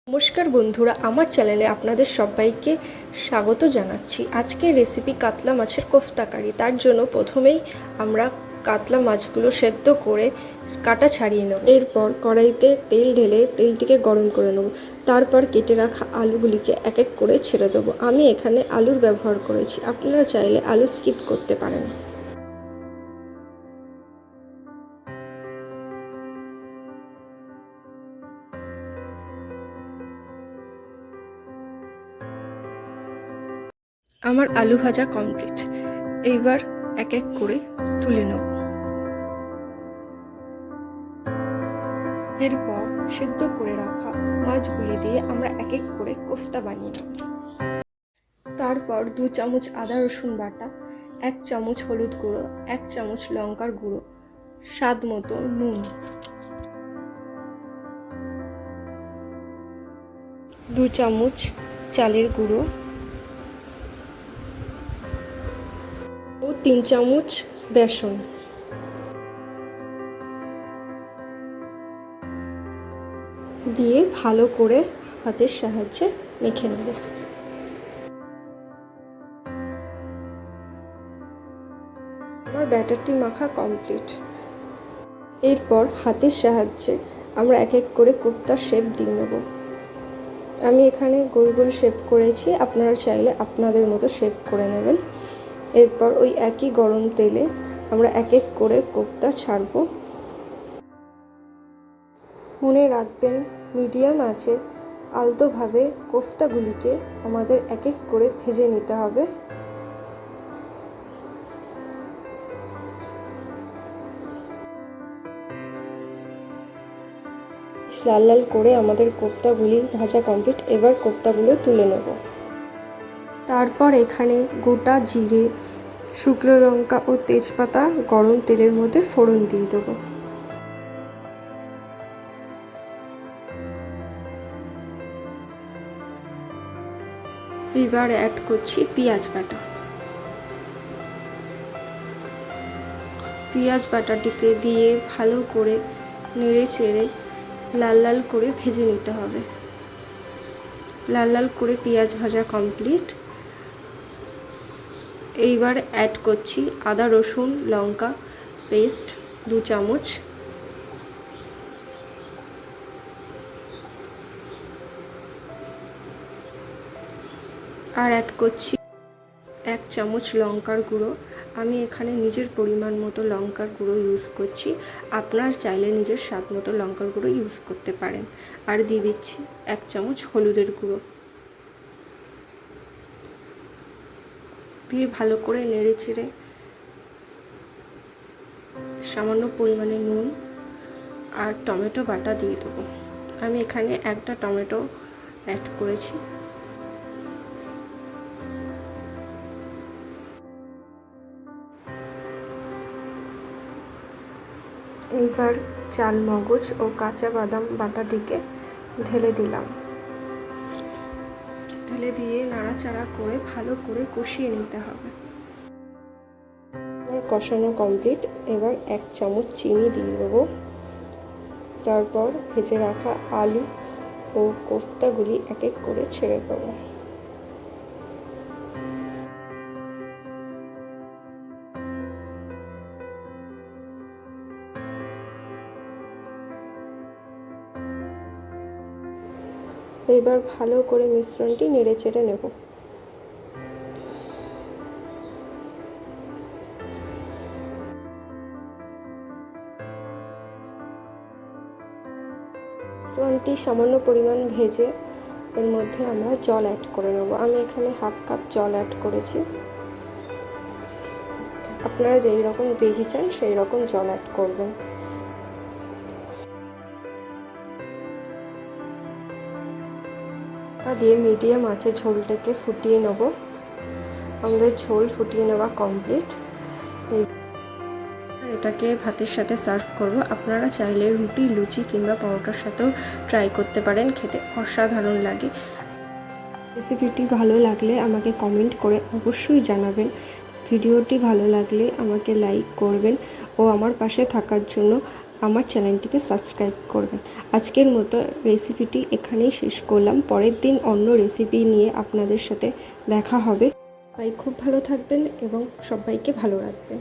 নমস্কার বন্ধুরা, আমার চ্যানেলে আপনাদের সবাইকে স্বাগত জানাচ্ছি। আজকের রেসিপি কাতলা মাছের কোফতা কারি। তার জন্য প্রথমেই আমরা কাতলা মাছগুলো সেদ্ধ করে কাটা ছাড়িয়ে নেব। এরপর কড়াইতে তেল ঢেলে তেলটিকে গরম করে নেব। তারপর কেটে রাখা আলুগুলিকে এক এক করে ছেড়ে দেবো। আমি এখানে আলুর ব্যবহার করেছি, আপনারা চাইলে আলু স্কিপ করতে পারেন। আমার আলু ভাজা কমপ্লিট। এইবার এক এক করে তুলে নেব। এরপর সেদ্ধ করে রাখা মাছগুলি দিয়ে আমরা এক এক করে কোফতা বানিয়ে নেব। তারপর 2 চামচ আদা রসুন বাটা, 1 চামচ হলুদ গুঁড়ো, 1 চামচ লঙ্কার গুঁড়ো, স্বাদ মতো নুন, 2 চামচ চালের গুঁড়ো ও 3 চামচ বেসন দিয়ে ভালো করে হাতের সাহায্যে মেখে নেব। আমার ব্যাটারটি মাখা কমপ্লিট। এরপর হাতের সাহায্যে আমরা এক এক করে কোফতার শেপ দিয়ে নেব। আমি এখানে গোল গোল শেপ করেছি, আপনারা চাইলে আপনাদের মতো শেপ করে নেবেন। এরপর ওই একই গরম তেলে আমরা এক এক করে কোফতা ছাড়ব। মনে রাখবেন, মিডিয়াম আঁচে আলতোভাবে কোফতাগুলিকে আমাদের এক এক করে ভেজে নিতে হবে। লাল লাল করে আমাদের কোফতাগুলি ভাজা কমপ্লিট। এবার কোফতাগুলো তুলে নেব। তারপর এখানে গোটা জিরে, শুকনো লঙ্কা ও তেজপাতা গরম তেলের মধ্যে ফোড়ন দিয়ে দেবো। এবার অ্যাড করছি পেঁয়াজ বাটা। পেঁয়াজ বাটাটিকে দিয়ে ভালো করে নেড়ে চেড়ে লাল লাল করে ভেজে নিতে হবে। লাল লাল করে পেঁয়াজ ভাজা কমপ্লিট। এইবার অ্যাড করছি আদা রসুন লঙ্কা পেস্ট 2 চামচ, আর অ্যাড করছি 1 চামচ লঙ্কার গুঁড়ো। আমি এখানে নিজের পরিমাণ মতো লঙ্কার গুঁড়ো ইউজ করছি, আপনার চাইলে নিজের স্বাদ মতো লঙ্কার গুঁড়ো ইউজ করতে পারেন। আর দিয়ে দিচ্ছি 1 চামচ হলুদের গুঁড়ো দিয়ে ভালো করে নেড়ে চেড়ে সামান্য পরিমাণে নুন আর টমেটো বাটা দিয়ে দেবো। আমি এখানে একটা টমেটো অ্যাড করেছি। এইবার চাল মগজ ও কাঁচা বাদাম বাটাটিকে ঢেলে দিলাম। ঢেলে দিয়ে নাড়াচাড়া করে ভালো করে কষিয়ে নিতে হবে। কষানো কমপ্লিট। এবার 1 চামচ চিনি দিয়ে দেবো। তারপর ভেজে রাখা আলু ও কোফতাগুলি এক এক করে ছেড়ে দেবো। এবার ভালো করে মিশ্রণটি নেড়ে চেড়ে নেব। মিশ্রণটি সামান্য পরিমাণ ভেজে এর মধ্যে আমরা জল অ্যাড করে নেব। আমি এখানে হাফ কাপ জল অ্যাড করেছি। আপনারা যেই রকম গ্রেভি চান সেই রকম জল অ্যাড করবেন। দিয়ে মিডিয়াম আঁচে ঝোলটাকে ফুটিয়ে নেব। আমাদের ঝোল ফুটিয়ে নেওয়া কমপ্লিট। এটাকে ভাতের সাথে সার্ভ করব। আপনারা চাইলে রুটি লুচি কিংবা পরোটার সাথেও ট্রাই করতে পারেন, খেতে অসাধারণ লাগে। রেসিপিটি ভালো লাগলে আমাকে কমেন্ট করে অবশ্যই জানাবেন। ভিডিওটি ভালো লাগলে আমাকে লাইক করবেন ও আমার পাশে থাকার জন্য আমার চ্যানেলটিকে সাবস্ক্রাইব করবেন। আজকের মতো রেসিপিটি এখানেই শেষ করলাম। পরের দিন অন্য রেসিপি নিয়ে আপনাদের সাথে দেখা হবে। সবাই খুব ভালো থাকবেন এবং সবাইকে ভালো রাখবেন।